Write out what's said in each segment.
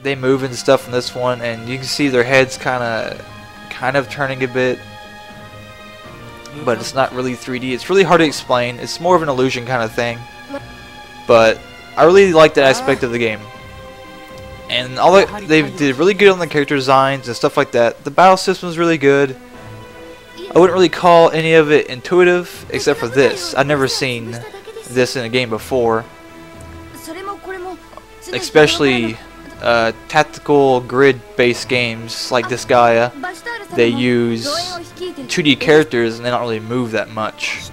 they move and stuff in this one, and you can see their heads kind of turning a bit, but it's not really 3D. It's really hard to explain. It's more of an illusion kind of thing, but I really like that aspect of the game. And all that, they did really good on the character designs and stuff like that. The battle system is really good. I wouldn't really call any of it intuitive, except for this. I've never seen this in a game before. Especially tactical grid-based games like this Gaia. They use 2D characters and they don't really move that much.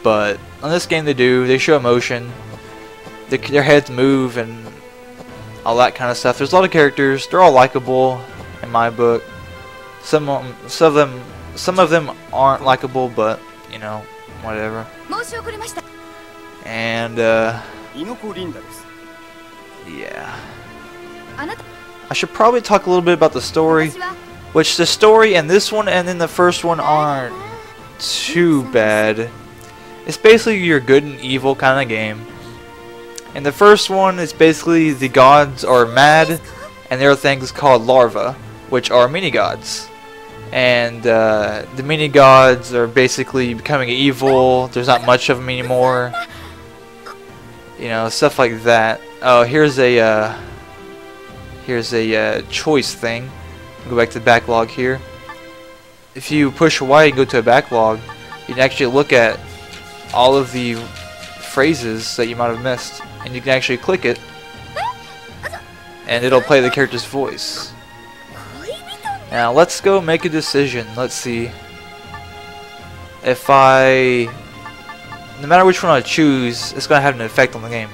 But on this game they do. They show emotion. Their heads move and all that kind of stuff. There's a lot of characters. They're all likable in my book. Some of them aren't likable, but you know, whatever. And yeah. I should probably talk a little bit about the story, which the story in this one and in the first one aren't too bad. It's basically your good and evil kind of game. In the first one, it's basically the gods are mad, and there are things called larvae, which are mini-gods. And the mini-gods are basically becoming evil. There's not much of them anymore. You know, stuff like that. Oh, here's a choice thing. Go back to the backlog here. If you push Y and go to a backlog, you can actually look at all of the phrases that you might have missed, and you can actually click it and it'll play the character's voice. Now let's go make a decision. Let's see if no matter which one I choose, it's gonna have an effect on the game.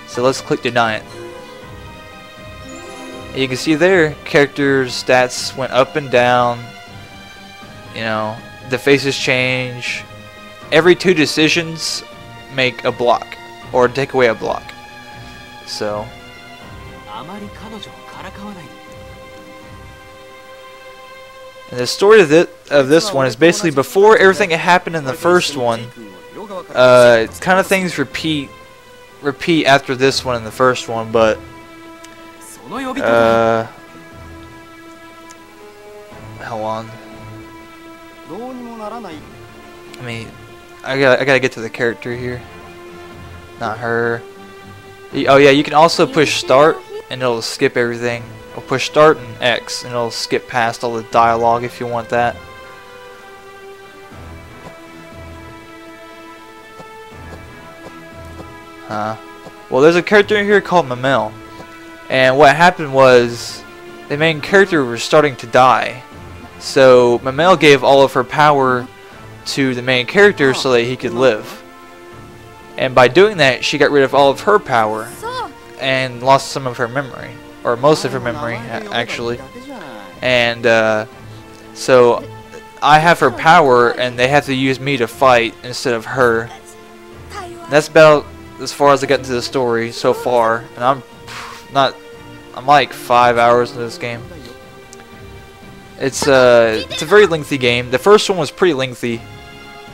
So let's click deny it. And you can see there characters' stats went up and down. You know, the faces change. Every 2 decisions make a block or take away a block. So and the story of this one is basically before everything that happened in the first one. Kind of things repeat after this one and the first one, but hold on. I mean, I gotta get to the character here. Not her. Oh yeah, you can also push start and it'll skip everything. Or push start and X and it'll skip past all the dialogue if you want that. Well, there's a character in here called Mamel. And what happened was the main character was starting to die. So Mamel gave all of her power to the main character so that he could live. And by doing that, she got rid of all of her power and lost some of her memory, or most of her memory actually. And so I have her power and they have to use me to fight instead of her. And that's about as far as I got into the story so far, and I'm like 5 hours into this game. It's a very lengthy game. The first one was pretty lengthy.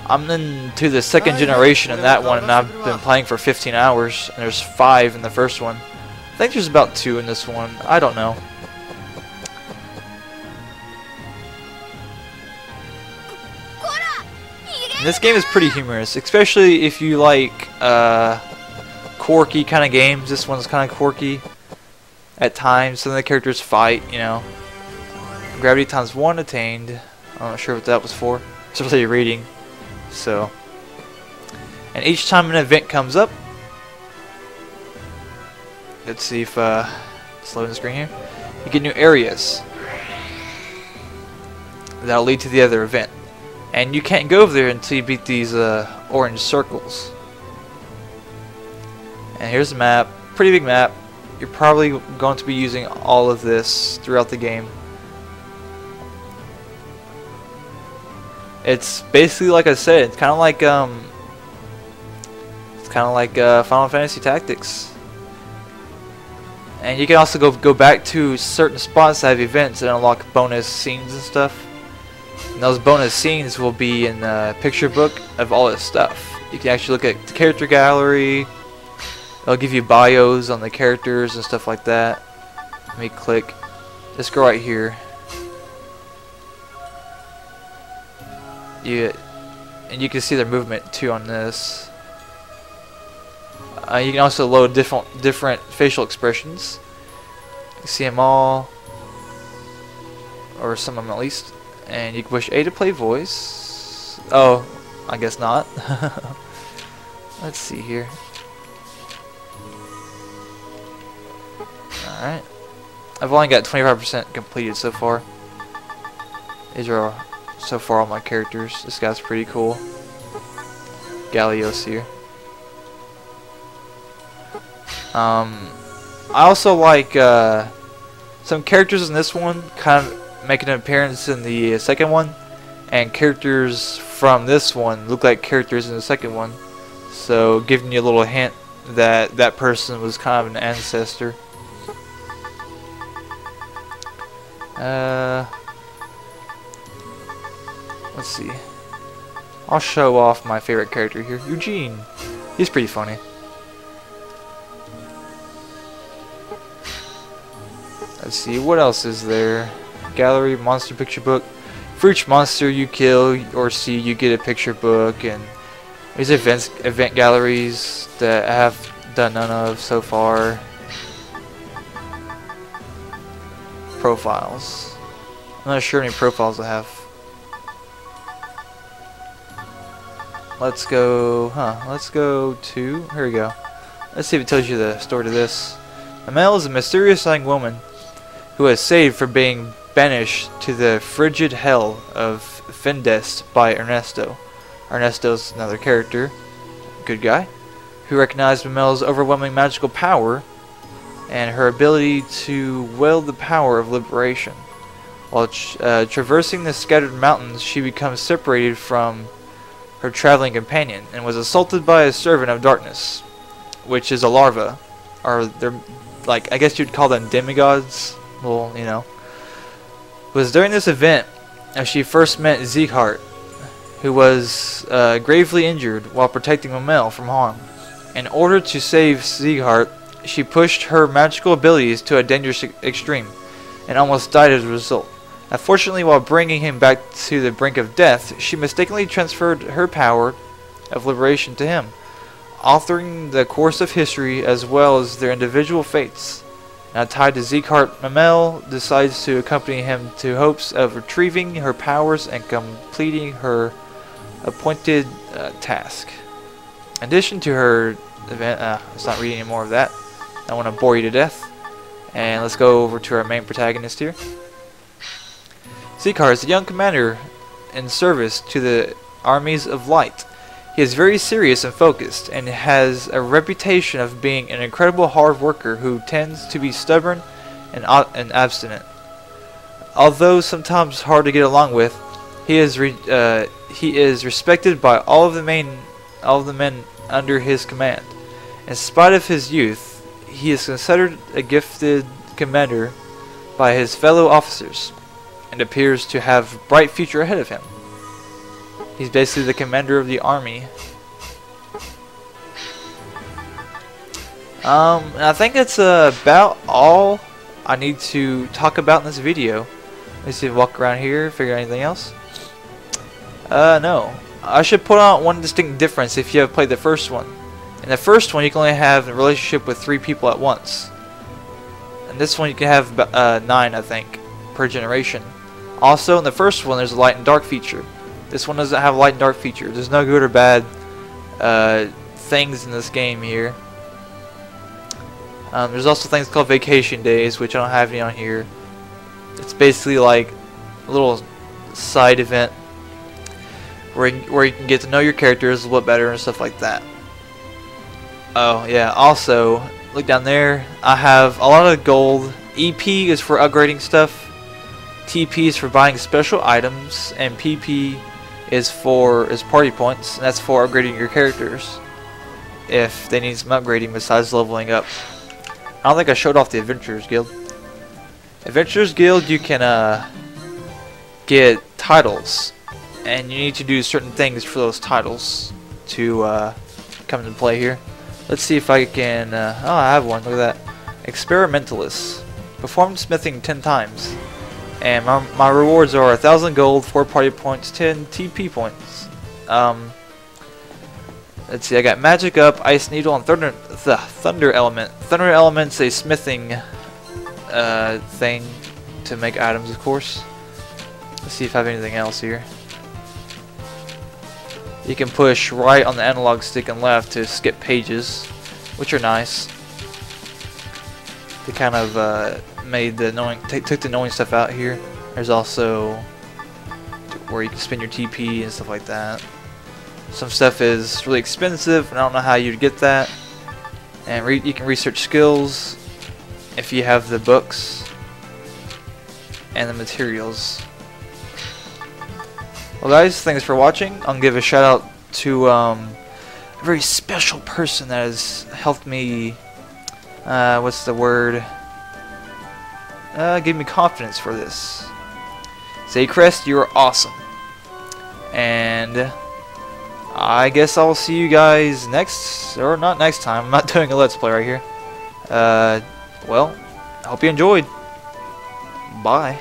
I'm into the second generation in that one, and I've been playing for 15 hours, and there's 5 in the first one. I think there's about 2 in this one. I don't know. And this game is pretty humorous, especially if you like quirky kind of games. This one's kind of quirky at times. Some of the characters fight, you know. Gravity times 1 attained. I'm not sure what that was for. It's really reading. So, and each time an event comes up, let's see if it's loading the screen here. You get new areas that'll lead to the other event, and you can't go over there until you beat these orange circles. And here's the map, pretty big map. You're probably going to be using all of this throughout the game. It's basically, like I said, it's kind of like Final Fantasy Tactics. And you can also go back to certain spots that have events and unlock bonus scenes and stuff. And those bonus scenes will be in the picture book of all this stuff. You can actually look at the character gallery. It'll give you bios on the characters and stuff like that. Let me click this girl right here. And you can see their movement too on this. You can also load different facial expressions. You see them all, or some of them at least. And you can push A to play voice. Oh, I guess not. Let's see here. Alright. I've only got 25% completed so far. These are so far all my characters. This guy's pretty cool. Gallios here. I also like some characters in this one kind of make an appearance in the second one, and characters from this one look like characters in the second one, so giving you a little hint that that person was kind of an ancestor. Let's see. I'll show off my favorite character here, Eugene. He's pretty funny. Let's see, what else is there? Gallery, monster picture book. For each monster you kill or see, you get a picture book, and these event galleries that I have done none of so far. Profiles. I'm not sure how many profiles I have. Let's go, let's go to, here we go. Let's see if it tells you the story to this. Amel is a mysterious young woman who is saved from being banished to the frigid hell of Fendest by Ernesto. Ernesto's another character, good guy, who recognized Mamel's overwhelming magical power and her ability to wield the power of liberation. While traversing the scattered mountains, she becomes separated from her traveling companion and was assaulted by a servant of darkness, which is a larva, or they're like, I guess you'd call them demigods. Well, you know. It was during this event as she first met Sieghart, who was gravely injured while protecting Mamel from harm. In order to save Sieghart, she pushed her magical abilities to a dangerous extreme and almost died as a result. Unfortunately, while bringing him back to the brink of death, she mistakenly transferred her power of liberation to him, altering the course of history as well as their individual fates. Now tied to Sieghart, Mamel decides to accompany him to hopes of retrieving her powers and completing her appointed task. In addition to her event, let's not read any more of that. I want to bore you to death. And let's go over to our main protagonist here. Sieghart is a young commander in service to the armies of light. He is very serious and focused, and has a reputation of being an incredible hard worker who tends to be stubborn and obstinate. Although sometimes hard to get along with, he is respected by all of the men under his command. In spite of his youth, he is considered a gifted commander by his fellow officers, and appears to have a bright future ahead of him. He's basically the commander of the army. I think that's about all I need to talk about in this video. Let me see if I walk around here, figure out anything else. No. I should put out one distinct difference if you have played the first one. In the first one, you can only have a relationship with 3 people at once. In this one, you can have 9, I think, per generation. Also, in the first one, there's a light and dark feature. This one doesn't have a light and dark feature. There's no good or bad things in this game here. There's also things called vacation days, which I don't have any on here. It's basically like a little side event where you can get to know your characters a little bit better and stuff like that. Oh yeah, also look down there. I have a lot of gold. EP is for upgrading stuff. TP is for buying special items, and PP is party points, and that's for upgrading your characters if they need some upgrading besides leveling up. I don't think I showed off the Adventurers Guild. Adventurers Guild, you can get titles, and you need to do certain things for those titles to come into play here. Let's see if I can. Oh, I have one. Look at that. Experimentalist. Performed smithing 10 times. And my rewards are 1,000 gold, 4 party points, 10 TP points. Let's see, I got magic up, ice needle, and thunder element. Thunder element's a smithing thing to make items, of course. Let's see if I have anything else here. You can push right on the analog stick and left to skip pages, which are nice. They kind of made the annoying, took the annoying stuff out here. There's also where you can spend your TP and stuff like that. Some stuff is really expensive, and I don't know how you'd get that. And you can research skills if you have the books and the materials. Well guys, thanks for watching. I'm gonna give a shout out to a very special person that has helped me, what's the word? Give me confidence for this. Agarest, you are awesome. And I guess I'll see you guys next, or not next time. I'm not doing a Let's Play right here. Well, I hope you enjoyed. Bye.